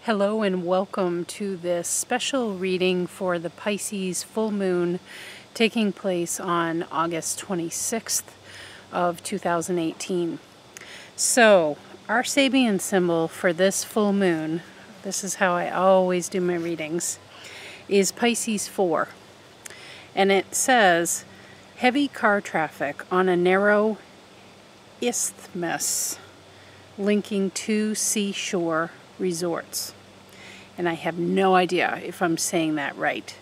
Hello and welcome to this special reading for the Pisces full moon taking place on August 26th of 2018. So, our Sabian symbol for this full moon, this is how I always do my readings, is Pisces 4. And it says, heavy car traffic on a narrow isthmus linking two seashore resorts. And I have no idea if I'm saying that right.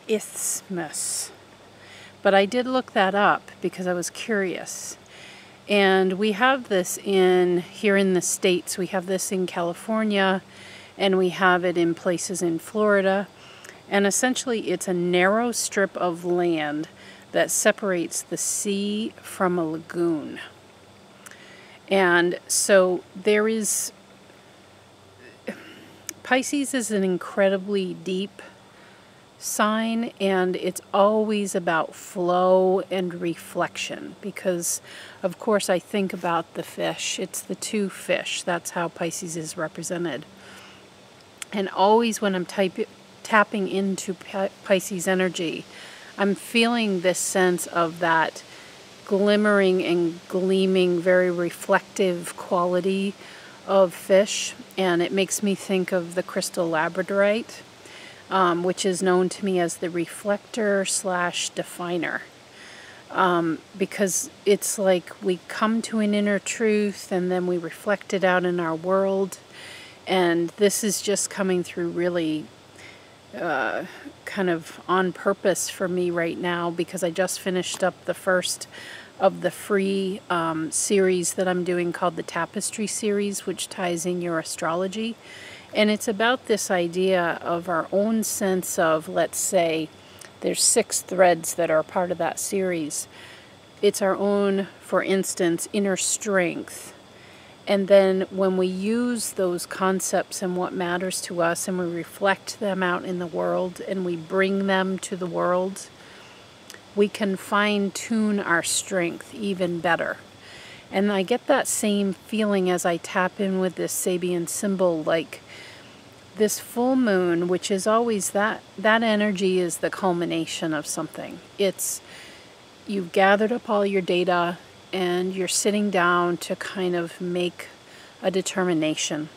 Isthmus. But I did look that up because I was curious. And we have this here in the States. We have this in California, and we have it in places in Florida. And essentially it's a narrow strip of land that separates the sea from a lagoon. And so Pisces is an incredibly deep sign, and it's always about flow and reflection because, of course, I think about the fish. It's the two fish. That's how Pisces is represented. And always when I'm tapping into Pisces energy, I'm feeling this sense of that glimmering and gleaming, very reflective quality of fish, and it makes me think of the crystal labradorite, which is known to me as the reflector / definer, because it's like we come to an inner truth and then we reflect it out in our world, and this is just coming through really kind of on purpose for me right now because I just finished up the first of the free series that I'm doing called the Tapestry series, which ties in your astrology. And it's about this idea of our own sense of, let's say, there's 6 threads that are part of that series. It's our own, for instance, inner strength. And then when we use those concepts and what matters to us and we reflect them out in the world and we bring them to the world, we can fine-tune our strength even better. And I get that same feeling as I tap in with this Sabian symbol, like this full moon, which is always that energy is the culmination of something. It's, you've gathered up all your data and you're sitting down to kind of make a determination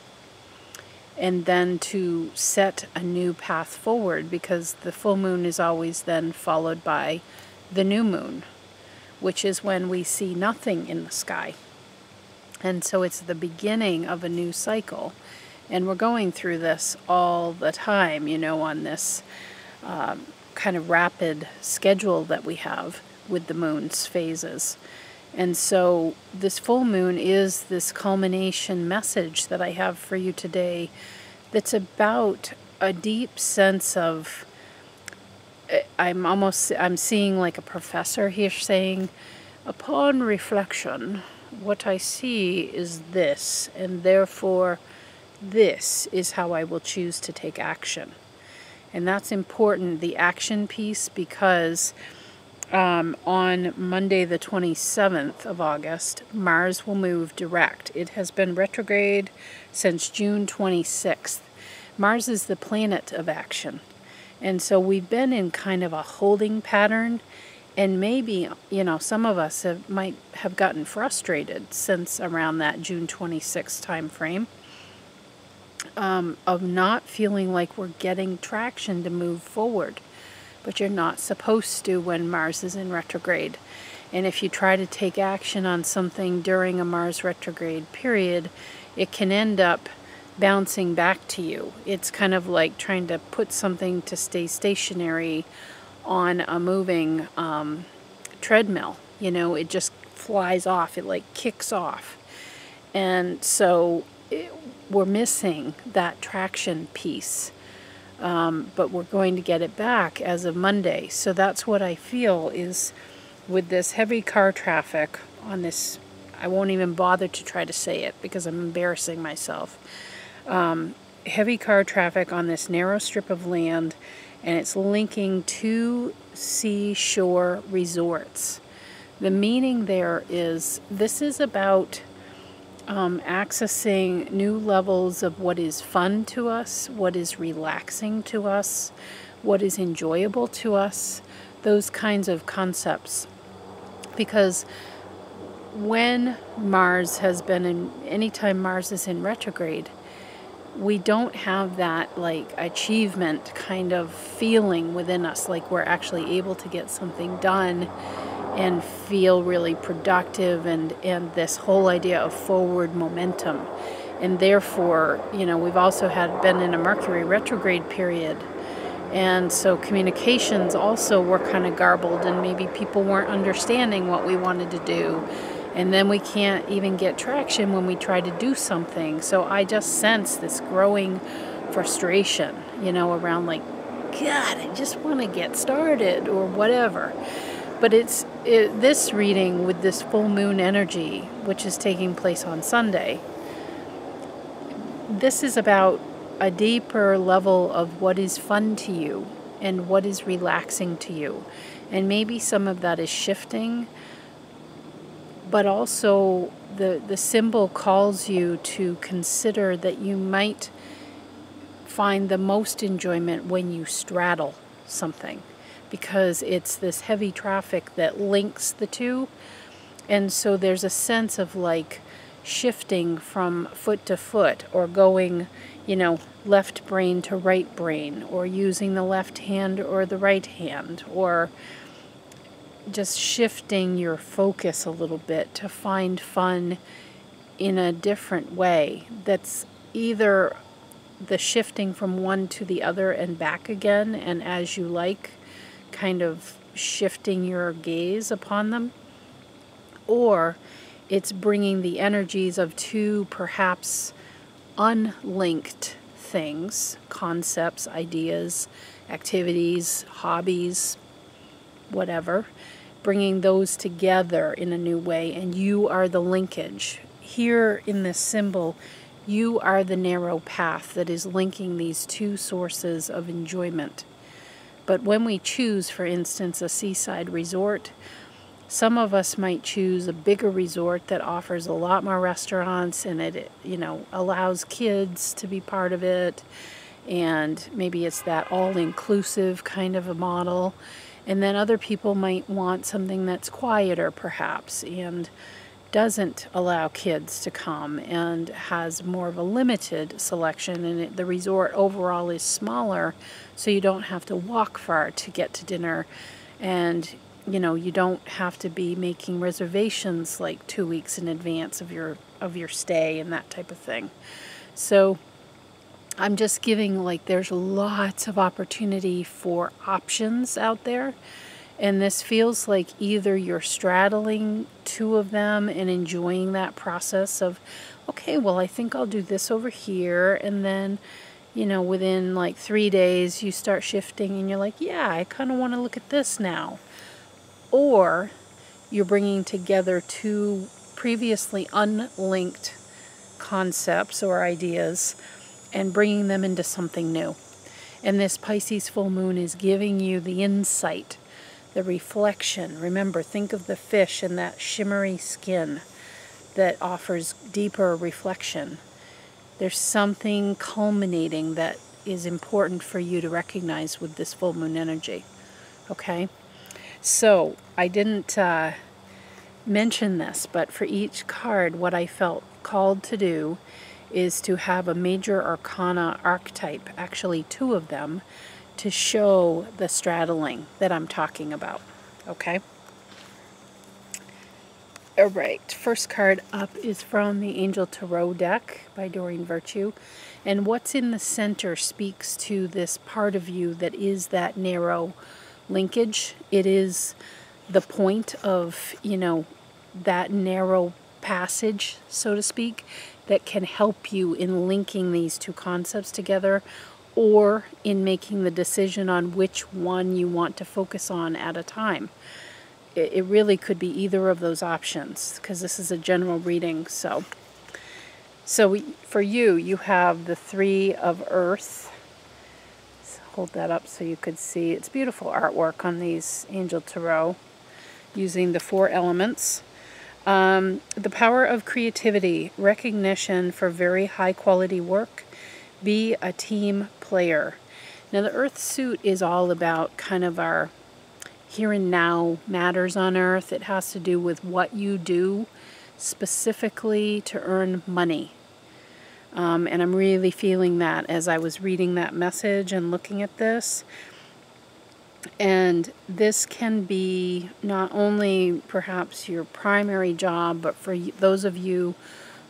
and then to set a new path forward, because the full moon is always then followed by the new moon, which is when we see nothing in the sky. And so it's the beginning of a new cycle. And we're going through this all the time, you know, on this kind of rapid schedule that we have with the moon's phases. And so this full moon is this culmination message that I have for you today that's about a deep sense of, I'm seeing like a professor here saying, upon reflection, what I see is this, and therefore this is how I will choose to take action. And that's important, the action piece, because on Monday the 27th of August, Mars will move direct. It has been retrograde since June 26th. Mars is the planet of action. And so we've been in kind of a holding pattern, and maybe, you know, some of us might have gotten frustrated since around that June 26th time frame of not feeling like we're getting traction to move forward. But you're not supposed to when Mars is in retrograde. And if you try to take action on something during a Mars retrograde period, it can end up bouncing back to you. It's kind of like trying to put something to stay stationary on a moving treadmill. You know, it just flies off. It like kicks off. And so we're missing that traction piece. But we're going to get it back as of Monday. So that's what I feel is with this heavy car traffic on this, I won't even bother to try to say it because I'm embarrassing myself. Heavy car traffic on this narrow strip of land, and it's linking two seashore resorts. The meaning there is, this is about accessing new levels of what is fun to us, what is relaxing to us, what is enjoyable to us, those kinds of concepts. Because when Mars has been in, anytime Mars is in retrograde, we don't have that like achievement kind of feeling within us, like we're actually able to get something done and feel really productive, and this whole idea of forward momentum. And therefore, you know, we've also been in a Mercury retrograde period, and so communications also were kind of garbled, and maybe people weren't understanding what we wanted to do, and then we can't even get traction when we try to do something. So I just sense this growing frustration, you know, around like, God, I just want to get started or whatever. But this reading with this full moon energy, which is taking place on Sunday, this is about a deeper level of what is fun to you and what is relaxing to you. And maybe some of that is shifting, but also the symbol calls you to consider that you might find the most enjoyment when you straddle something, because it's this heavy traffic that links the two. And so there's a sense of like shifting from foot to foot, or going, you know, left brain to right brain, or using the left hand or the right hand, or just shifting your focus a little bit to find fun in a different way. That's either the shifting from one to the other and back again, and as you like, kind of shifting your gaze upon them, or it's bringing the energies of two perhaps unlinked things, concepts, ideas, activities, hobbies, whatever, bringing those together in a new way, and you are the linkage. Here in this symbol, you are the narrow path that is linking these two sources of enjoyment. But when we choose, for instance, a seaside resort, some of us might choose a bigger resort that offers a lot more restaurants, and it, you know, allows kids to be part of it, and maybe it's that all-inclusive kind of a model. And then other people might want something that's quieter, perhaps, and doesn't allow kids to come and has more of a limited selection, and the resort overall is smaller, so you don't have to walk far to get to dinner, and you know, you don't have to be making reservations like 2 weeks in advance of your stay and that type of thing. So I'm just giving, like, there's lots of opportunity for options out there. And this feels like either you're straddling two of them and enjoying that process of, okay, well, I think I'll do this over here. And then, you know, within like 3 days, you start shifting and you're like, yeah, I kind of want to look at this now. Or you're bringing together two previously unlinked concepts or ideas and bringing them into something new. And this Pisces full moon is giving you the insight, the reflection. Remember, think of the fish and that shimmery skin that offers deeper reflection. There's something culminating that is important for you to recognize with this full moon energy. Okay? So, I didn't mention this, but for each card, what I felt called to do is to have a major arcana archetype, actually 2 of them, to show the straddling that I'm talking about. Okay? All right, first card up is from the Angel Tarot deck by Doreen Virtue. And what's in the center speaks to this part of you that is that narrow linkage. It is the point of, you know, that narrow passage, so to speak, that can help you in linking these two concepts together, or in making the decision on which one you want to focus on at a time. It really could be either of those options, because this is a general reading. So for you, you have the 3 of Earth. Let's hold that up so you could see. It's beautiful artwork on these Angel Tarot, using the 4 elements. The power of creativity, recognition for very high quality work, be a team player. Now the Earth suit is all about kind of our here and now matters on Earth. It has to do with what you do specifically to earn money. And I'm really feeling that as I was reading that message and looking at this. And this can be not only perhaps your primary job, but for those of you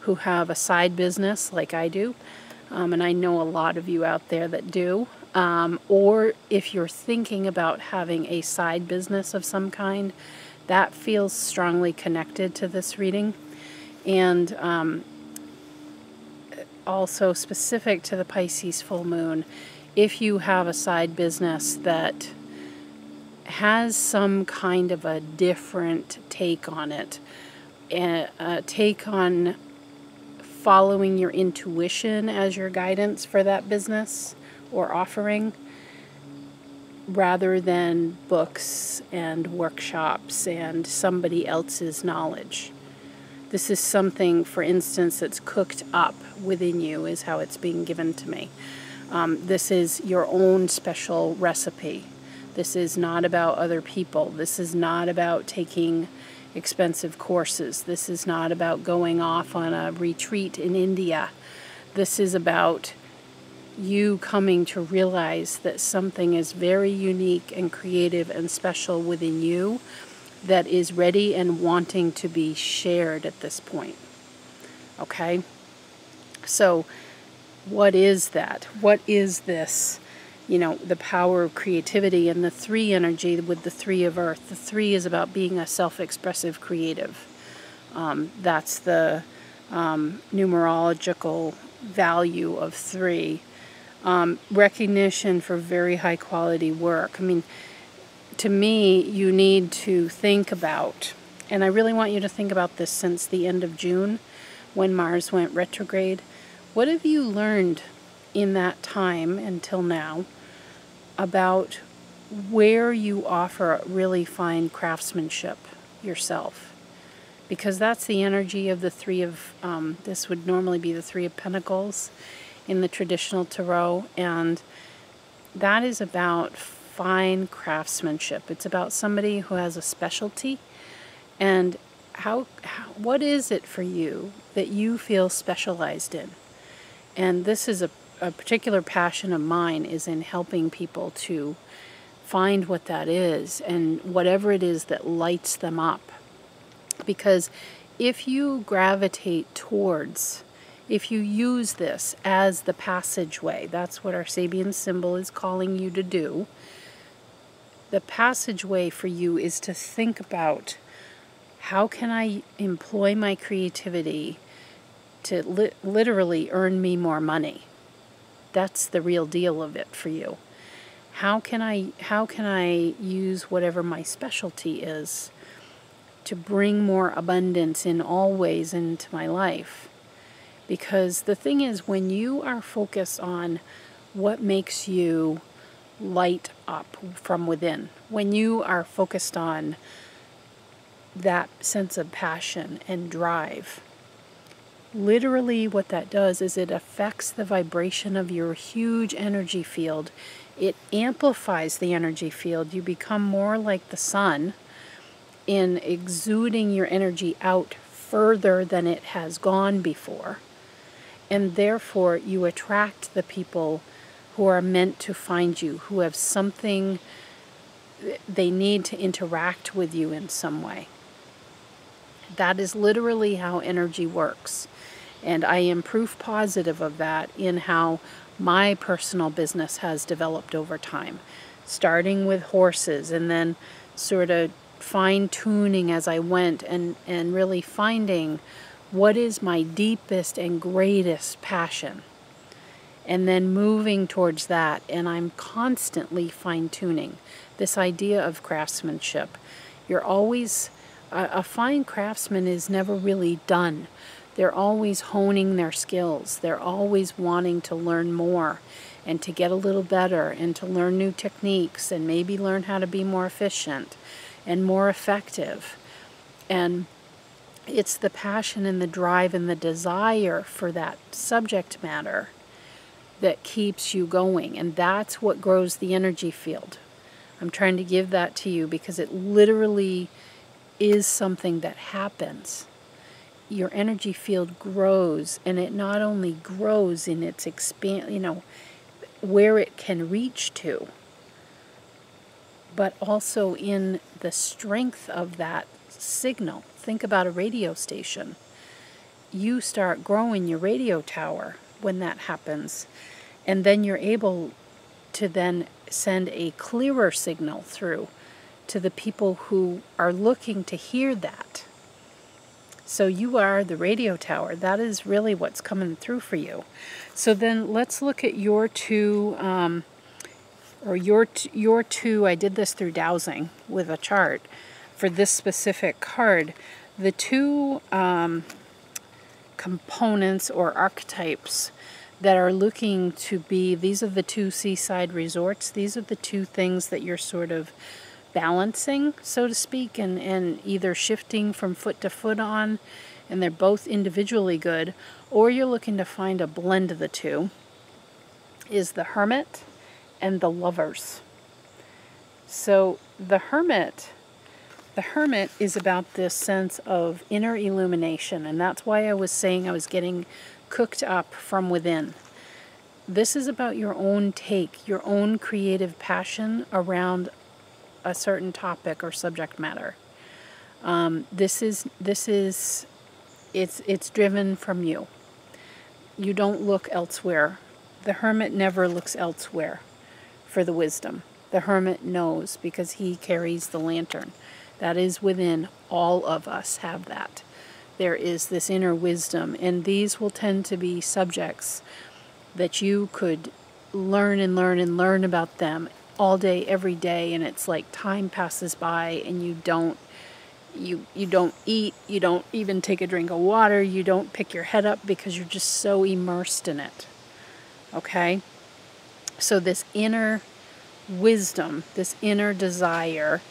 who have a side business like I do, and I know a lot of you out there that do, or if you're thinking about having a side business of some kind, that feels strongly connected to this reading. And also specific to the Pisces full moon, if you have a side business that has some kind of a different take on it, a take on following your intuition as your guidance for that business or offering, rather than books and workshops and somebody else's knowledge. This is something, for instance, that's cooked up within you, is how it's being given to me. This is your own special recipe. This is not about other people. This is not about taking expensive courses. This is not about going off on a retreat in India. This is about you coming to realize that something is very unique and creative and special within you that is ready and wanting to be shared at this point. Okay? So, what is that? What is this? You know, the power of creativity and the 3 energy with the 3 of Earth. The 3 is about being a self-expressive creative. That's the numerological value of 3. Recognition for very high quality work. I mean, to me, you need to think about, and I really want you to think about this since the end of June, when Mars went retrograde. What have you learned in that time until now about where you offer really fine craftsmanship yourself? Because that's the energy of the 3 of, this would normally be the 3 of Pentacles in the traditional tarot, and that is about fine craftsmanship. It's about somebody who has a specialty. And what is it for you that you feel specialized in? And this is a particular passion of mine, is in helping people to find what that is and whatever it is that lights them up. Because if you gravitate towards, if you use this as the passageway, that's what our Sabian symbol is calling you to do. The passageway for you is to think about, how can I employ my creativity to literally earn me more money? That's the real deal of it for you. How can I use whatever my specialty is to bring more abundance in all ways into my life? Because the thing is, when you are focused on what makes you light up from within, when you are focused on that sense of passion and drive, literally what that does is it affects the vibration of your huge energy field. It amplifies the energy field. You become more like the sun in exuding your energy out further than it has gone before. And therefore you attract the people who are meant to find you, who have something they need to interact with you in some way. That is literally how energy works. And I am proof positive of that in how my personal business has developed over time. Starting with horses and then sort of fine-tuning as I went and really finding what is my deepest and greatest passion. And then moving towards that, and I'm constantly fine-tuning this idea of craftsmanship. You're always, a fine craftsman is never really done. They're always honing their skills. They're always wanting to learn more and to get a little better and to learn new techniques and maybe learn how to be more efficient and more effective. And It's the passion and the drive and the desire for that subject matter that keeps you going, and that's what grows the energy field. I'm trying to give that to you because it literally is something that happens. Your energy field grows, and it not only grows in its where it can reach to, but also in the strength of that signal. Think about a radio station. You start growing your radio tower when that happens, and then you're able to then send a clearer signal through to the people who are looking to hear that. So you are the radio tower. That is really what's coming through for you. So then let's look at your two, your two. I did this through dowsing with a chart for this specific card. The two components or archetypes that are looking to be, these are the two seaside resorts. These are the two things that you're sort of balancing, so to speak, and either shifting from foot to foot on, and they're both individually good, or you're looking to find a blend of the two, is the Hermit and the Lovers. So the Hermit is about this sense of inner illumination, and that's why I was saying I was getting cooked up from within. This is about your own take, your own creative passion around a certain topic or subject matter. It's driven from you. You don't look elsewhere. The Hermit never looks elsewhere for the wisdom. The Hermit knows because he carries the lantern. That is within. All of us have that. There is this inner wisdom, and these will tend to be subjects that you could learn and learn and learn about them all day, every day, and it's like time passes by and you don't eat, you don't even take a drink of water, you don't pick your head up because you're just so immersed in it. Okay? So this inner wisdom, this inner desire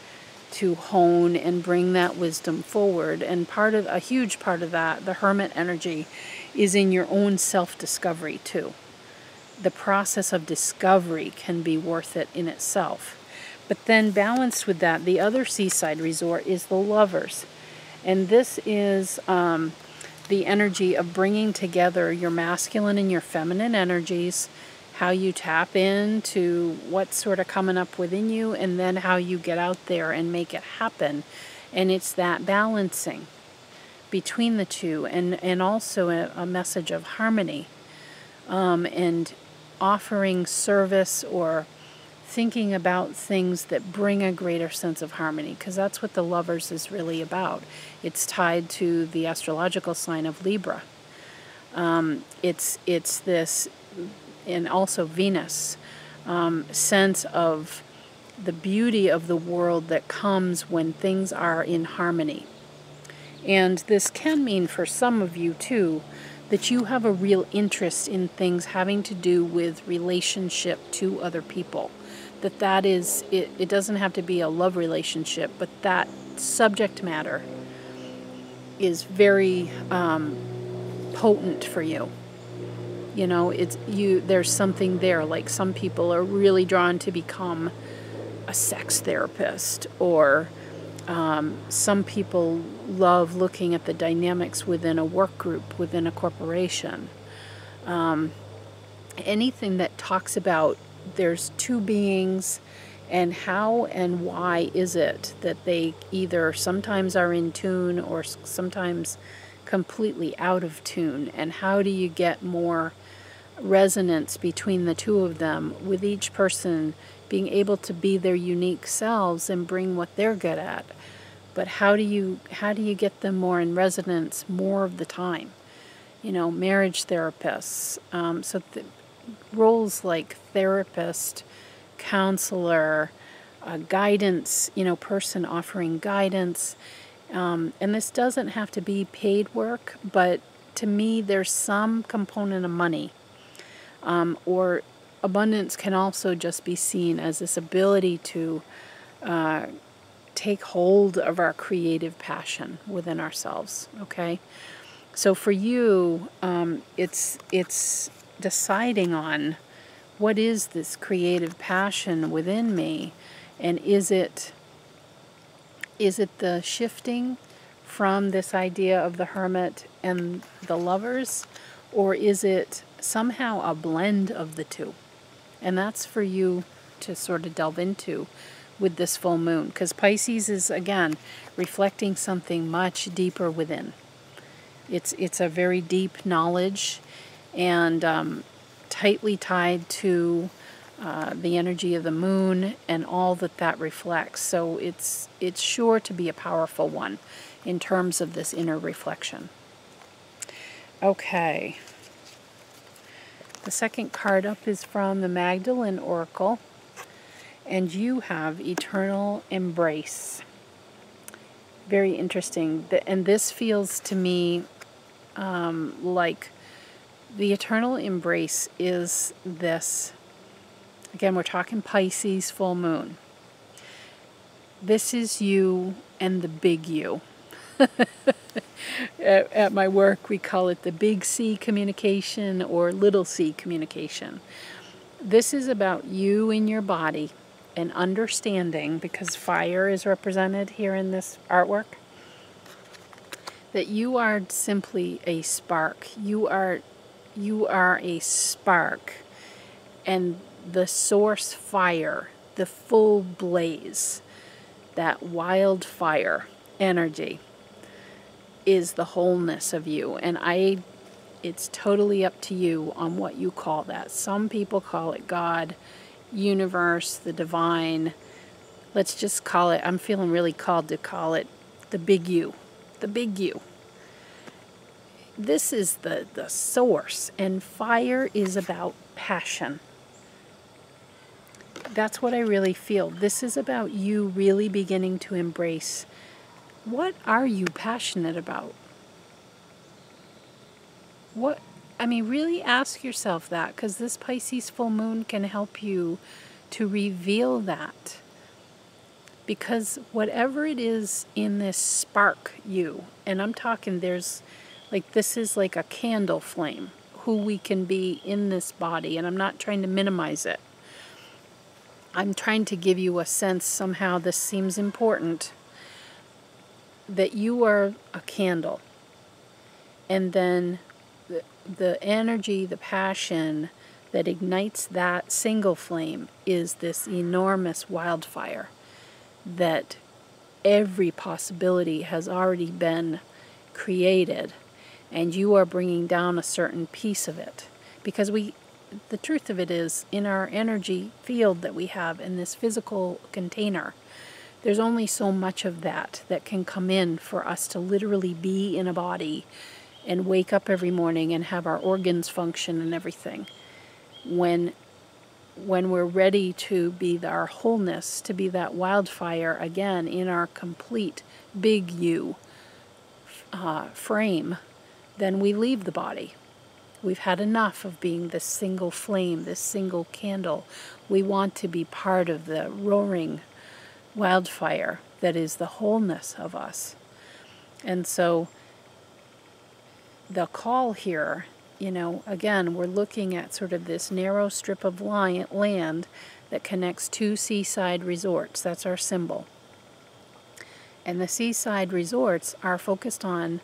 to hone and bring that wisdom forward, and a huge part of that, the Hermit energy, is in your own self-discovery too. The process of discovery can be worth it in itself. But then balanced with that, the other seaside resort is the Lovers. And this is the energy of bringing together your masculine and your feminine energies, how you tap into what's sort of coming up within you, and then how you get out there and make it happen. And it's that balancing between the two, and also a message of harmony, and offering service or thinking about things that bring a greater sense of harmony, because that's what the Lovers is really about. It's tied to the astrological sign of Libra. It's this, and also Venus, sense of the beauty of the world that comes when things are in harmony. And this can mean for some of you too that you have a real interest in things having to do with relationship to other people. That is, it doesn't have to be a love relationship, but that subject matter is very potent for you. You know, there's something there, like some people are really drawn to become a sex therapist, or some people love looking at the dynamics within a work group, within a corporation. Anything that talks about there's two beings, and how and why is it that they either sometimes are in tune or sometimes completely out of tune, and how do you get more resonance between the two of them, with each person being able to be their unique selves and bring what they're good at. But how do you get them more in resonance more of the time? You know, marriage therapists, roles like therapist, counselor, guidance, person offering guidance. And this doesn't have to be paid work, but to me there's some component of money. Or abundance can also just be seen as this ability to take hold of our creative passion within ourselves, okay? So for you, it's deciding on what is this creative passion within me, and is it the shifting from this idea of the hermit and the lovers, or is it somehow a blend of the two? And that's for you to sort of delve into with this full moon, because Pisces is, again, reflecting something much deeper within. It's a very deep knowledge, and tightly tied to the energy of the moon and all that reflects. So it's sure to be a powerful one in terms of this inner reflection. Okay. The second card up is from the Magdalene Oracle, and you have Eternal Embrace. Very interesting. And this feels to me like the eternal embrace is this. Again, we're talking Pisces full moon. This is you and the big you. At my work, we call it the big C communication or little c communication. This is about you in your body and understanding, because fire is represented here in this artwork, that you are simply a spark. You are a spark, and the source fire, the full blaze, that wildfire energy is the wholeness of you. And it's totally up to you on what you call that. Some people call it God, universe, the divine. Let's just call it, I'm feeling really called to call it the big you. The big you. This is the source, and fire is about passion. That's what I really feel. This is about you really beginning to embrace, what are you passionate about? Really ask yourself that, because this Pisces full moon can help you to reveal that. Because whatever it is in this spark you, and I'm talking this is like a candle flame, who we can be in this body, and I'm not trying to minimize it. I'm trying to give you a sense, somehow this seems important, that you are a candle. And then the energy, the passion that ignites that single flame is this enormous wildfire that every possibility has already been created, and you are bringing down a certain piece of it. Because the truth of it is, in our energy field that we have in this physical container, there's only so much of that can come in for us to literally be in a body and wake up every morning and have our organs function and everything. When we're ready to be our wholeness, to be that wildfire again in our complete big you frame, then we leave the body. We've had enough of being this single flame, this single candle. We want to be part of the roaring wildfire that is the wholeness of us. And so the call here, again, we're looking at sort of this narrow strip of land that connects two seaside resorts. That's our symbol. And the seaside resorts are focused on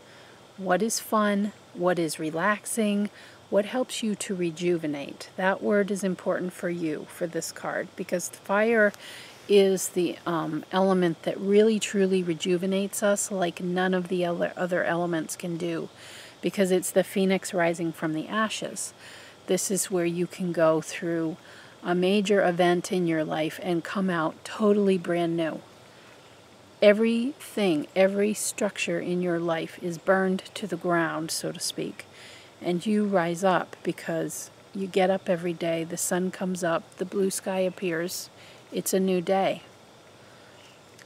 what is fun, what is relaxing, what helps you to rejuvenate. That word is important for you, for this card, because fire is the element that really truly rejuvenates us like none of the other elements can do, because it's the phoenix rising from the ashes. This is where you can go through a major event in your life and come out totally brand new. Everything, every structure in your life is burned to the ground, so to speak. And you rise up because you get up every day, the sun comes up, the blue sky appears, it's a new day.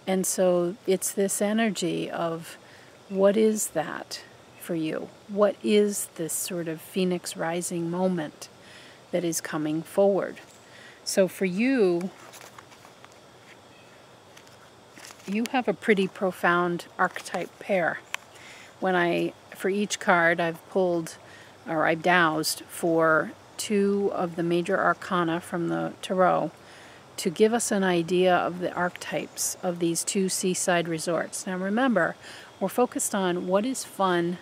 And so it's this energy of, what is that for you? What is this sort of phoenix rising moment that is coming forward? So for you, you have a pretty profound archetype pair. For each card, I've pulled, or I've dowsed for 2 of the major arcana from the tarot to give us an idea of the archetypes of these 2 seaside resorts. Now remember, we're focused on what is fun,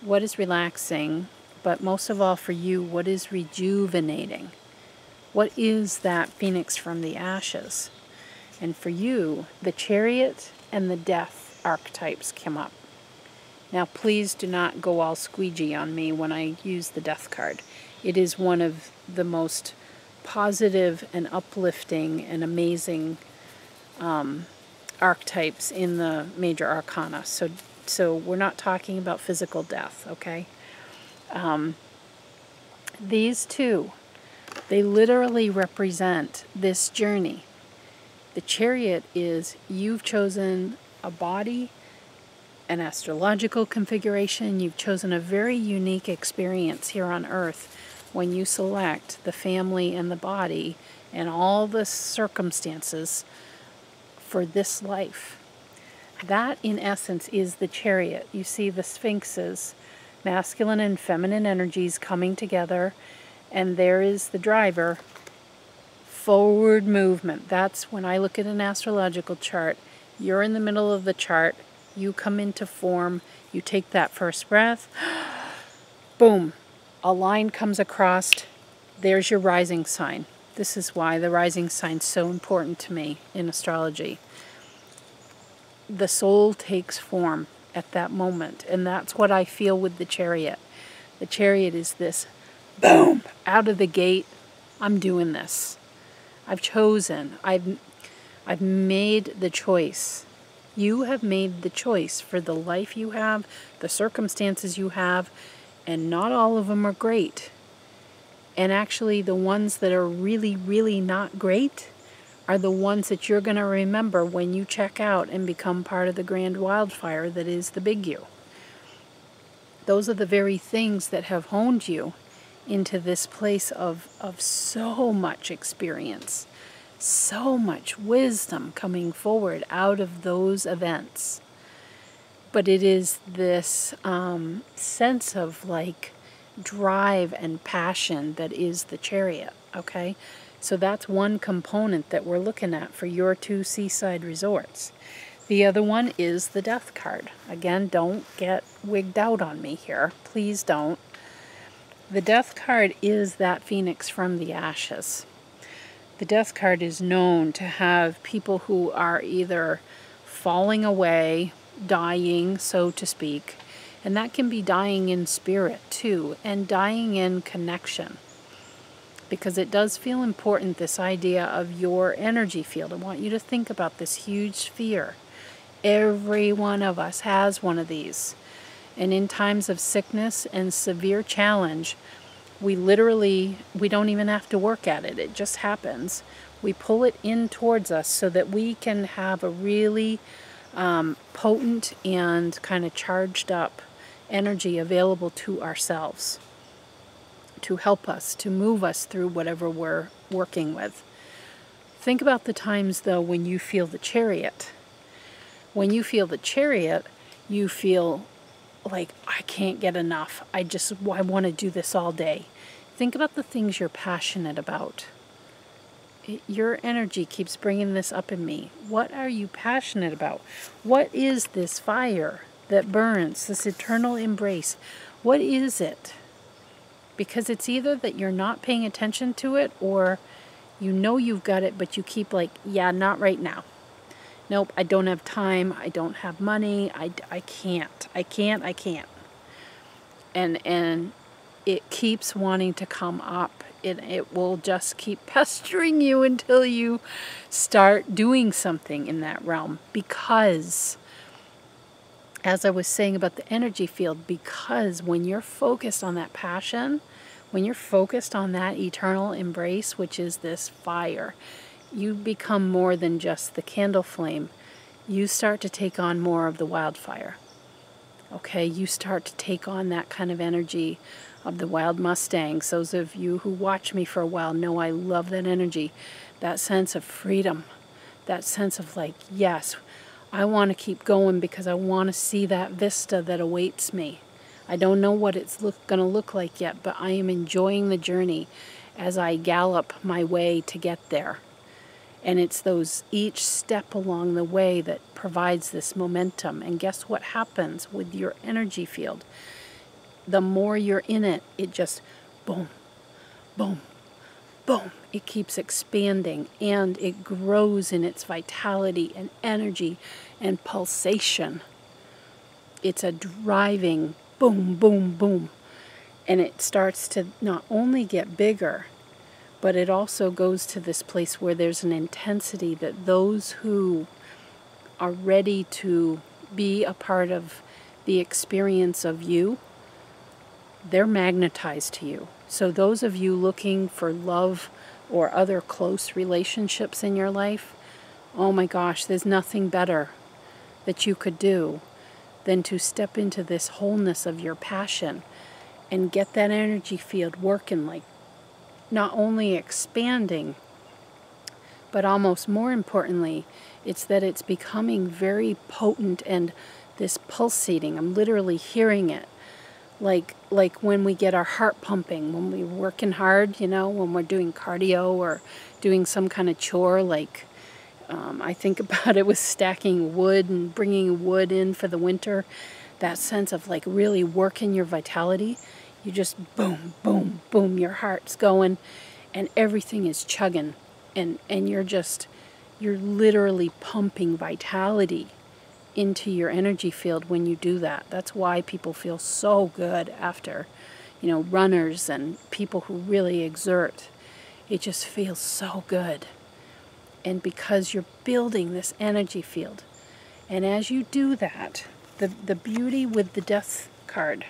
what is relaxing, but most of all for you, what is rejuvenating? What is that phoenix from the ashes? And for you, the Chariot and the Death archetypes come up. Now please do not go all squeegee on me when I use the Death card. It is one of the most positive and uplifting and amazing archetypes in the major arcana. So we're not talking about physical death, okay? These 2, they literally represent this journey. The Chariot is you've chosen a body, an astrological configuration. You've chosen a very unique experience here on Earth when you select the family and the body and all the circumstances for this life. That, in essence, is the Chariot. You see the sphinxes, masculine and feminine energies coming together, and there is the driver. Forward movement. That's when I look at an astrological chart. You're in the middle of the chart. You come into form. You take that first breath. Boom. A line comes across. There's your rising sign. This is why the rising sign is so important to me in astrology. The soul takes form at that moment, and that's what I feel with the Chariot. The Chariot is this, boom, out of the gate. I'm doing this. I've chosen. I've made the choice. You have made the choice for the life you have, the circumstances you have, and not all of them are great. And actually the ones that are really, really not great are the ones that you're going to remember when you check out and become part of the grand wildfire that is the big you. Those are the very things that have honed you into this place of so much experience, so much wisdom coming forward out of those events. But it is this sense of like drive and passion that is the Chariot, okay? So that's one component that we're looking at for your 2 seaside resorts. The other one is the Death card. Again, don't get wigged out on me here. Please don't. The Death card is that phoenix from the ashes. The Death card is known to have people who are either falling away, dying, so to speak, and that can be dying in spirit too, and dying in connection. Because it does feel important, this idea of your energy field. I want you to think about this huge sphere. Every one of us has one of these. And in times of sickness and severe challenge, we don't even have to work at it. It just happens. We pull it in towards us so that we can have a really potent and kind of charged up energy available to ourselves to help us, to move us through whatever we're working with. Think about the times, though, when you feel the Chariot. When you feel the Chariot, you feel like, I can't get enough. I want to do this all day. Think about the things you're passionate about. Your energy keeps bringing this up in me. What are you passionate about? What is this fire that burns, this eternal embrace? What is it? Because it's either that you're not paying attention to it, or you know you've got it, but you keep like, yeah, not right now. Nope, I don't have time. I don't have money. I can't. And it keeps wanting to come up. It will just keep pestering you until you start doing something in that realm. Because, as I was saying about the energy field, because when you're focused on that passion, when you're focused on that eternal embrace, which is this fire, you become more than just the candle flame. You start to take on more of the wildfire. Okay, you start to take on that kind of energy of the wild mustangs. Those of you who watch me for a while know I love that energy, that sense of freedom, that sense of like, yes, I want to keep going because I want to see that vista that awaits me. I don't know what it's going to look like yet, but I am enjoying the journey as I gallop my way to get there. And it's those each step along the way that provides this momentum. And guess what happens with your energy field? The more you're in it, it just boom, boom, boom. It keeps expanding and it grows in its vitality and energy and pulsation. It's a driving boom, boom, boom. And it starts to not only get bigger, but it also goes to this place where there's an intensity that those who are ready to be a part of the experience of you, they're magnetized to you. So those of you looking for love or other close relationships in your life, oh my gosh, there's nothing better that you could do than to step into this wholeness of your passion and get that energy field working, like not only expanding, but almost more importantly, it's that it's becoming very potent and this pulsating. I'm literally hearing it. Like when we get our heart pumping, when we're working hard, you know, when we're doing cardio or doing some kind of chore, like I think about it with stacking wood and bringing wood in for the winter, that sense of like really working your vitality. You just boom, boom, boom, your heart's going and everything is chugging and you're literally pumping vitality into your energy field when you do that. That's why people feel so good after, you know, runners and people who really exert. It just feels so good. And because you're building this energy field. And as you do that, the beauty with the death card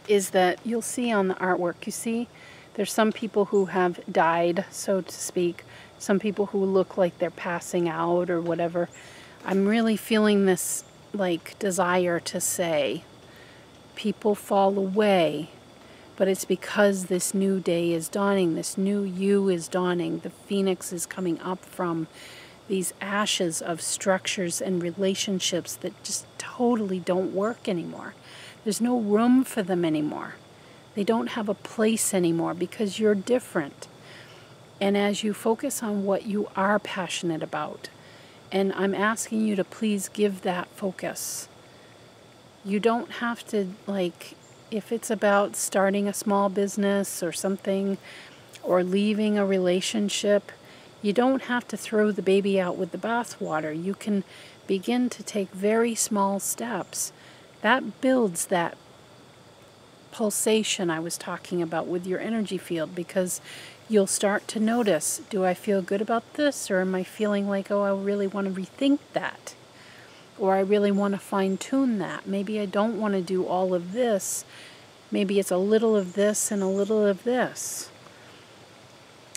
is that you'll see on the artwork, you see, there's some people who have died, so to speak, some people who look like they're passing out or whatever. I'm really feeling this like desire to say, people fall away, but it's because this new day is dawning, this new you is dawning, the phoenix is coming up from these ashes of structures and relationships that just totally don't work anymore. There's no room for them anymore. They don't have a place anymore because you're different. And as you focus on what you are passionate about, and I'm asking you to please give that focus. You don't have to, like, if it's about starting a small business or something, or leaving a relationship, you don't have to throw the baby out with the bathwater. You can begin to take very small steps. That builds that pulsation I was talking about with your energy field, because you'll start to notice, do I feel good about this, or am I feeling like, oh, I really want to rethink that, or I really want to fine-tune that. Maybe I don't want to do all of this. Maybe it's a little of this and a little of this.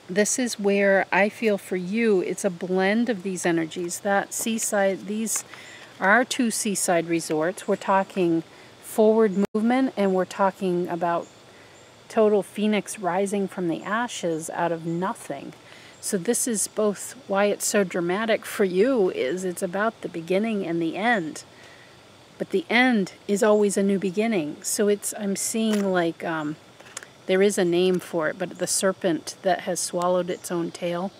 This is where I feel for you, it's a blend of these energies. That seaside, these are 2 seaside resorts. We're talking forward movement, and we're talking about total phoenix rising from the ashes out of nothing. So this is both why it's so dramatic for you, is it's about the beginning and the end. But the end is always a new beginning. So I'm seeing like, there is a name for it, but the serpent that has swallowed its own tail.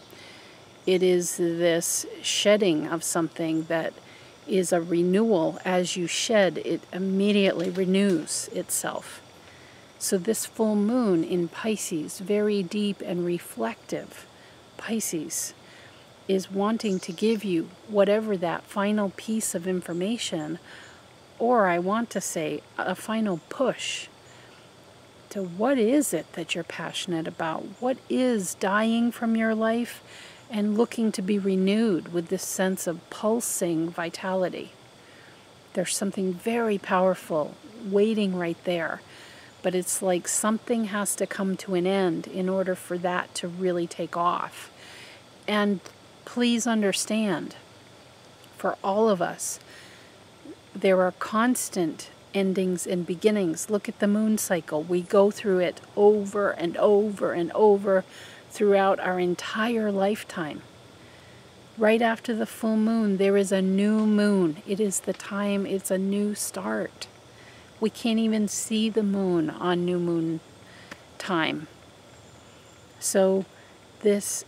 It is this shedding of something that is a renewal. As you shed, it immediately renews itself. So this full moon in Pisces, very deep and reflective, Pisces, is wanting to give you whatever that final piece of information, or I want to say a final push to what is it that you're passionate about? What is dying from your life and looking to be renewed with this sense of pulsing vitality? There's something very powerful waiting right there. But it's like something has to come to an end in order for that to really take off. And please understand, for all of us, there are constant endings and beginnings. Look at the moon cycle. We go through it over and over and over throughout our entire lifetime. Right after the full moon, there is a new moon. It is the time, it's a new start. We can't even see the moon on new moon time. So it's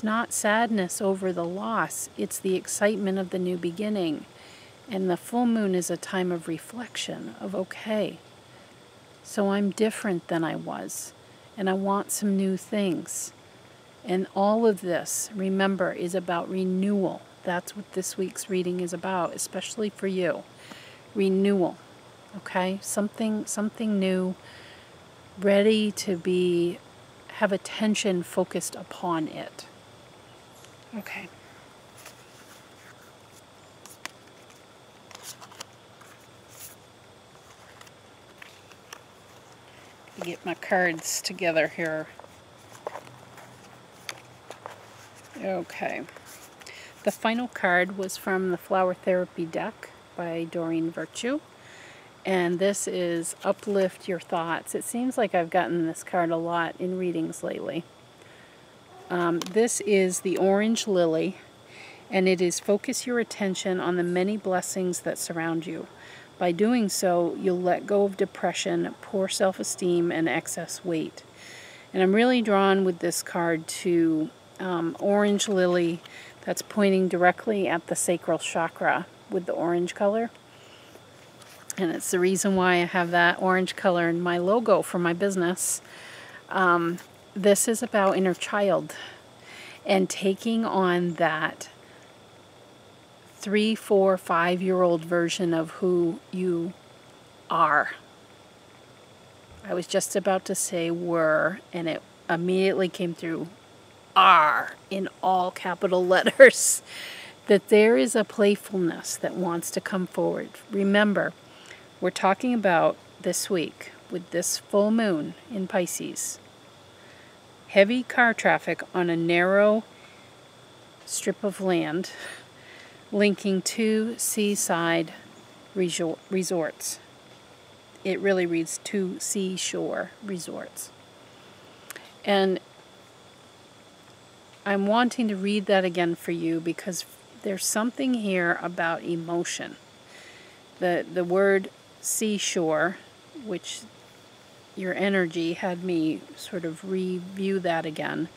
not sadness over the loss, it's the excitement of the new beginning. And the full moon is a time of reflection, of okay, so I'm different than I was, and I want some new things. And all of this, remember, is about renewal. That's what this week's reading is about, especially for you. Renewal, okay? Something new, ready to have attention focused upon it. Okay. Get my cards together here. Okay. The final card was from the Flower Therapy deck by Doreen Virtue. And this is Uplift Your Thoughts. It seems like I've gotten this card a lot in readings lately. This is the Orange Lily, and it is focus your attention on the many blessings that surround you. By doing so, you'll let go of depression, poor self-esteem, and excess weight. And I'm really drawn with this card to Orange Lily, that's pointing directly at the sacral chakra with the orange color. And it's the reason why I have that orange color in my logo for my business. This is about inner child and taking on that 3, 4, 5-year-old version of who you are. I was just about to say were, and it immediately came through are in all capital letters. That there is a playfulness that wants to come forward. Remember, we're talking about this week with this full moon in Pisces. Heavy car traffic on a narrow strip of land linking 2 seaside resorts. It really reads 2 seashore resorts. And I'm wanting to read that again for you because there's something here about emotion. The word seashore, which your energy had me sort of review that again.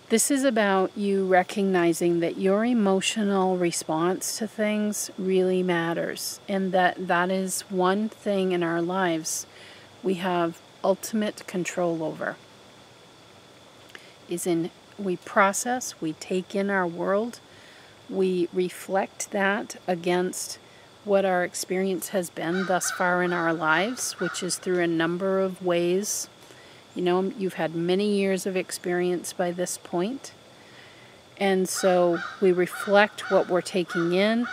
This is about you recognizing that your emotional response to things really matters, and that is one thing in our lives we have ultimate control over. We process, we take in our world, we reflect that against what our experience has been thus far in our lives, which is through a number of ways. You know, you've had many years of experience by this point. And so we reflect what we're taking in.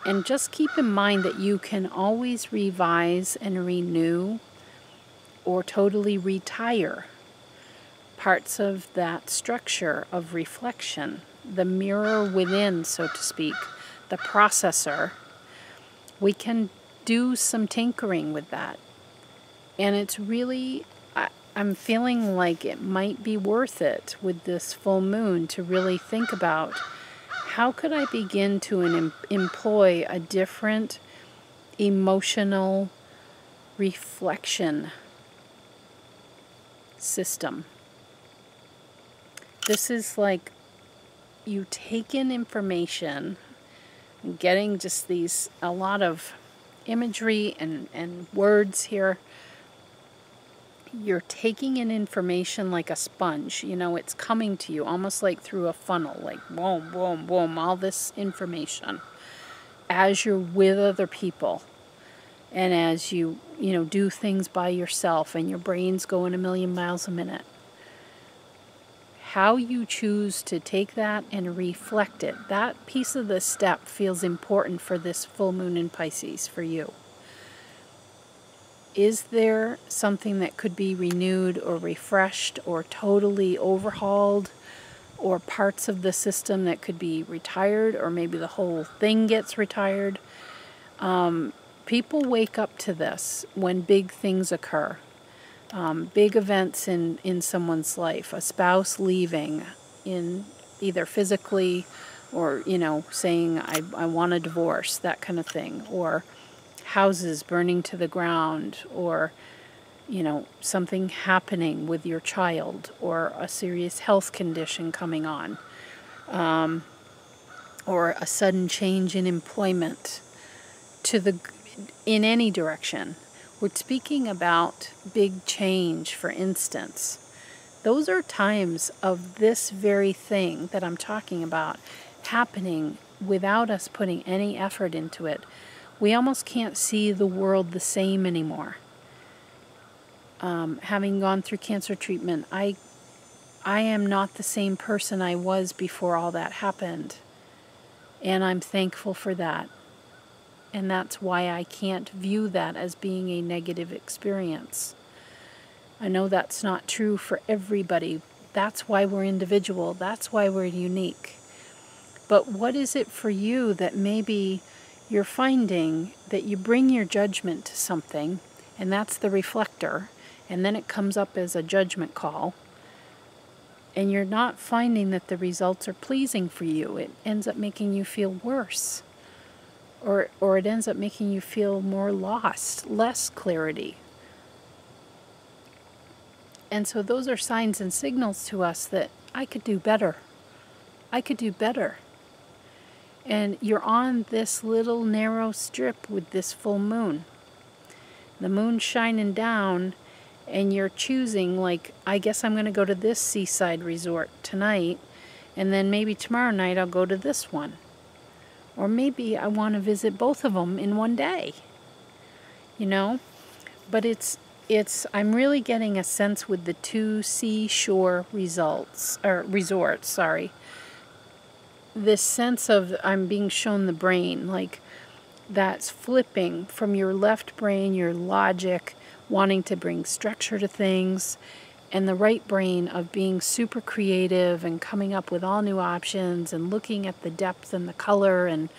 And just keep in mind that you can always revise and renew or totally retire parts of that structure of reflection, the mirror within, so to speak, the processor. We can do some tinkering with that. And it's really, I'm feeling like it might be worth it with this full moon to really think about how could I begin to employ a different emotional reflection system. This is like you take in information, getting just a lot of imagery and words here. You're taking in information like a sponge. You know, it's coming to you almost like through a funnel, like boom, boom, boom, all this information as you're with other people and as you do things by yourself and your brain's going a million miles a minute. How you choose to take that and reflect it, that piece of the step feels important for this full moon in Pisces for you. Is there something that could be renewed or refreshed or totally overhauled, or parts of the system that could be retired, or maybe the whole thing gets retired? People wake up to this when big things occur. Big events in someone's life, a spouse leaving in either physically or, you know, saying I want a divorce, that kind of thing, or houses burning to the ground, or, you know, something happening with your child, or a serious health condition coming on, or a sudden change in employment in any direction. We're speaking about big change, for instance. Those are times of this very thing that I'm talking about happening without us putting any effort into it. We almost can't see the world the same anymore. Having gone through cancer treatment, I am not the same person I was before all that happened. And I'm thankful for that. And that's why I can't view that as being a negative experience. I know that's not true for everybody. That's why we're individual. That's why we're unique. But what is it for you that maybe you're finding that you bring your judgment to something, and that's the reflector, and then it comes up as a judgment call, and you're not finding that the results are pleasing for you. It ends up making you feel worse. Or it ends up making you feel more lost, less clarity. And so those are signs and signals to us that I could do better. I could do better. And you're on this little narrow strip with this full moon. The moon's shining down, and you're choosing, like, I guess I'm going to go to this seaside resort tonight, and then maybe tomorrow night I'll go to this one. Or maybe I want to visit both of them in one day, you know? But I'm really getting a sense with the 2 seashore resorts, this sense of I'm being shown the brain, like that's flipping from your left brain, your logic, wanting to bring structure to things, and the right brain of being super creative and coming up with all new options and looking at the depth and the color and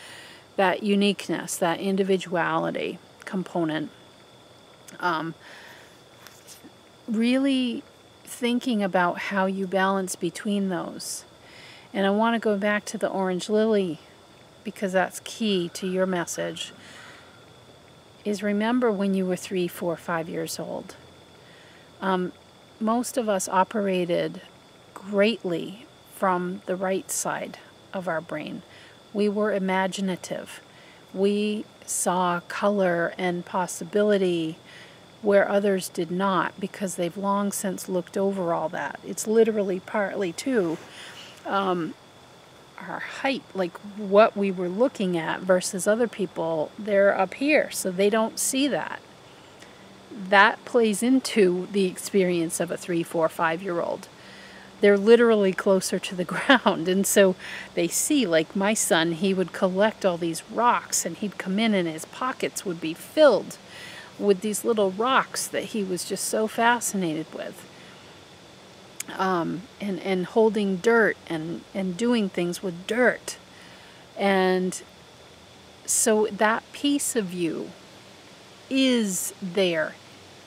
that uniqueness, that individuality component. Really thinking about how you balance between those. And I want to go back to the orange lily because that's key to your message, is remember when you were 3, 4, 5 years old. Most of us operated greatly from the right side of our brain. We were imaginative. We saw color and possibility where others did not, because they've long since looked over all that. It's literally partly too our height, like what we were looking at versus other people, they're up here, so they don't see that. That plays into the experience of a 3, 4, 5-year-old. They're literally closer to the ground, and so they see, like my son, he would collect all these rocks, and he'd come in and his pockets would be filled with these little rocks that he was just so fascinated with. And holding dirt and doing things with dirt. And so that piece of you is there,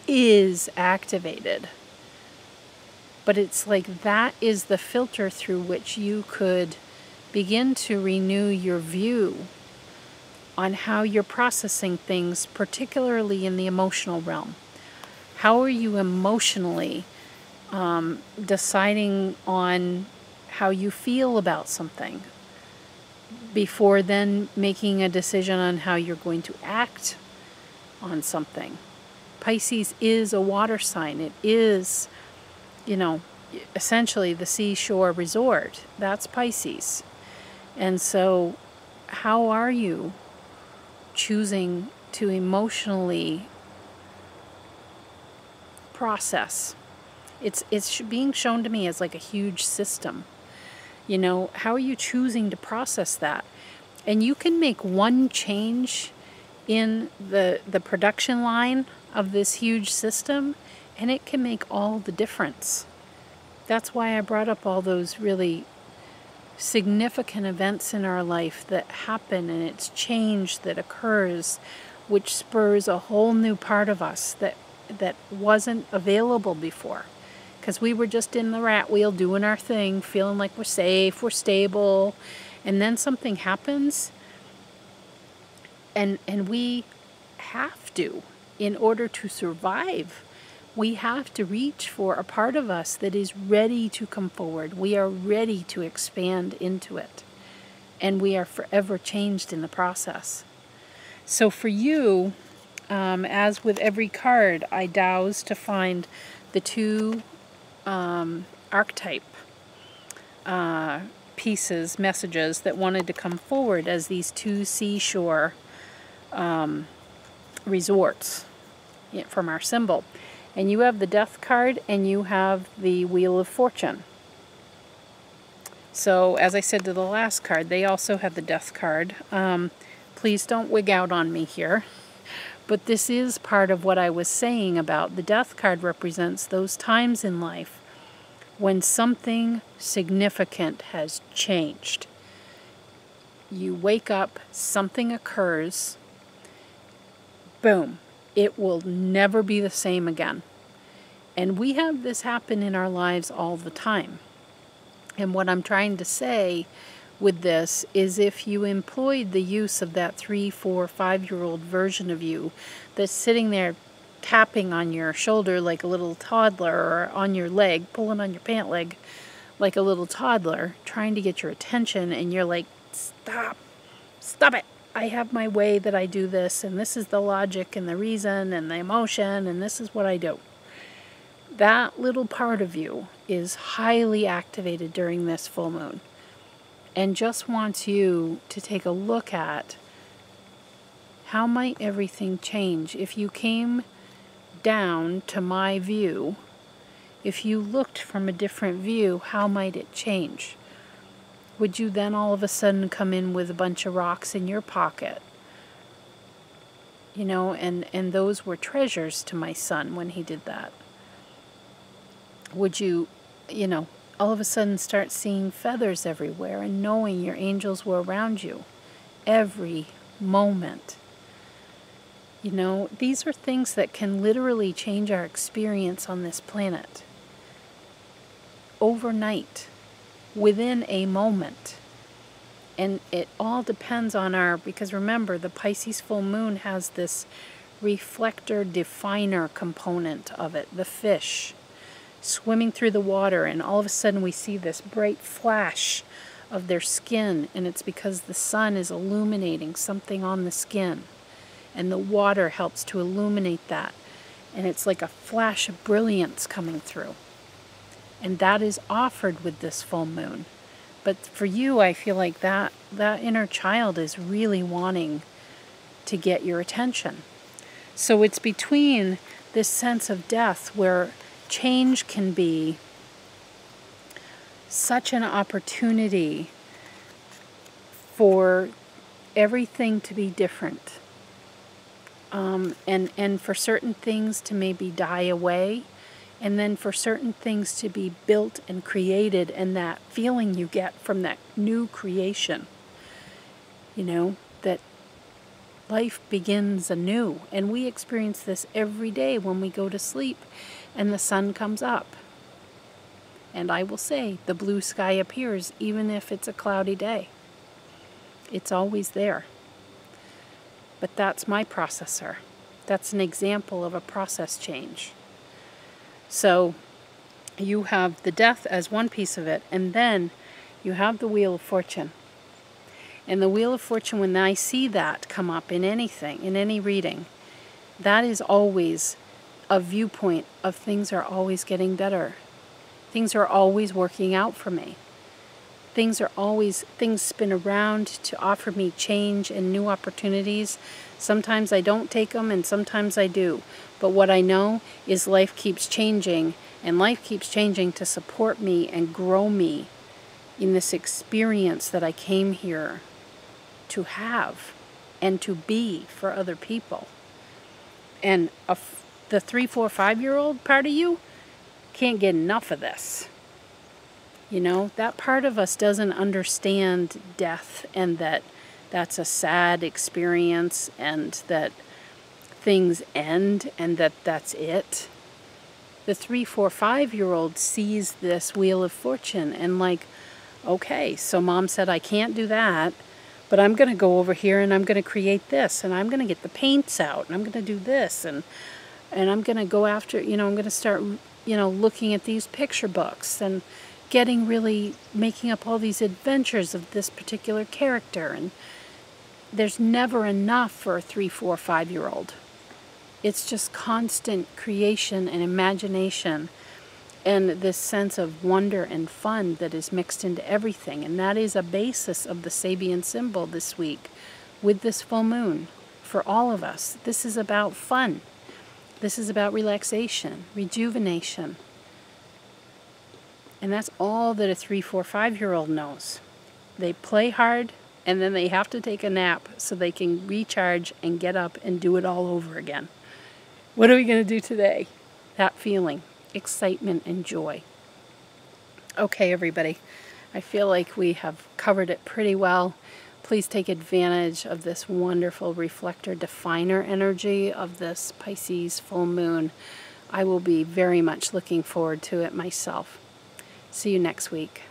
is activated. But it's like that is the filter through which you could begin to renew your view on how you're processing things, particularly in the emotional realm. How are you emotionally deciding on how you feel about something before then making a decision on how you're going to act on something? Pisces is a water sign. It is, you know, essentially the seashore resort. That's Pisces. And so how are you choosing to emotionally process? It's being shown to me as like a huge system. You know, how are you choosing to process that? And you can make one change in the production line of this huge system, and it can make all the difference. That's why I brought up all those really significant events in our life that happen, and it's change that occurs, which spurs a whole new part of us that wasn't available before. because we were just in the rat wheel doing our thing, feeling like we're safe, we're stable, and then something happens, and we have to, in order to survive, we have to reach for a part of us that is ready to come forward. We are ready to expand into it, and we are forever changed in the process. So for you, as with every card, I dowsed to find the two archetype pieces, messages that wanted to come forward as these two seashore resorts from our symbol. And you have the Death card and you have the Wheel of Fortune. So as I said to the last card, they also have the Death card. Please don't wig out on me here. But this is part of what I was saying about the Death card represents those times in life when something significant has changed. You wake up, something occurs, boom, it will never be the same again. And we have this happen in our lives all the time. And what I'm trying to say with this is if you employed the use of that 3, 4, 5-year-old version of you that's sitting there tapping on your shoulder like a little toddler, or on your leg, pulling on your pant leg like a little toddler, trying to get your attention, and you're like, stop it. I have my way that I do this, and this is the logic and the reason and the emotion, and this is what I do. That little part of you is highly activated during this full moon, and just wants you to take a look at how might everything change if you came down to my view. If you looked from a different view, how might it change? Would you then all of a sudden come in with a bunch of rocks in your pocket? You know, and those were treasures to my son when he did that. Would you, you know, all of a sudden start seeing feathers everywhere and knowing your angels were around you every moment? You know, these are things that can literally change our experience on this planet overnight, within a moment. And it all depends on because remember, the Pisces full moon has this reflector definer component of it, the fish swimming through the water, and all of a sudden we see this bright flash of their skin, and it's because the sun is illuminating something on the skin, and the water helps to illuminate that, and it's like a flash of brilliance coming through. And that is offered with this full moon. But for you, I feel like that inner child is really wanting to get your attention. So it's between this sense of death, where change can be such an opportunity for everything to be different, and for certain things to maybe die away, and then for certain things to be built and created, and that feeling you get from that new creation, you know, that life begins anew. And we experience this every day when we go to sleep and the sun comes up. And I will say, the blue sky appears even if it's a cloudy day. It's always there. But that's my processor. That's an example of a process change. So you have the death as one piece of it, and then you have the Wheel of Fortune. And the Wheel of Fortune, when I see that come up in anything, in any reading, that is always a viewpoint of things are always getting better. Things are always working out for me. Things spin around to offer me change and new opportunities. Sometimes I don't take them, and sometimes I do. But what I know is life keeps changing, and life keeps changing to support me and grow me in this experience that I came here to have and to be for other people. And the 3, 4, 5-year-old part of you can't get enough of this. You know, that part of us doesn't understand death, and that that's a sad experience, and that things end, and that's it. the 3, 4, 5-year-old sees this wheel of fortune and like, okay, so mom said I can't do that, but I'm going to go over here and I'm going to create this, and I'm going to get the paints out, and I'm going to do this, and I'm going to go after, I'm going to start, looking at these picture books and making up all these adventures of this particular character. And there's never enough for a 3, 4, 5-year-old. It's just constant creation and imagination and this sense of wonder and fun that is mixed into everything. And that is a basis of the Sabian symbol this week with this full moon for all of us. This is about fun. This is about relaxation, rejuvenation. And that's all that a 3, 4, 5-year-old knows. They play hard, and then they have to take a nap so they can recharge and get up and do it all over again. What are we going to do today? That feeling, excitement and joy. Okay, everybody. I feel like we have covered it pretty well. Please take advantage of this wonderful reflector definer energy of this Pisces full moon. I will be very much looking forward to it myself. See you next week.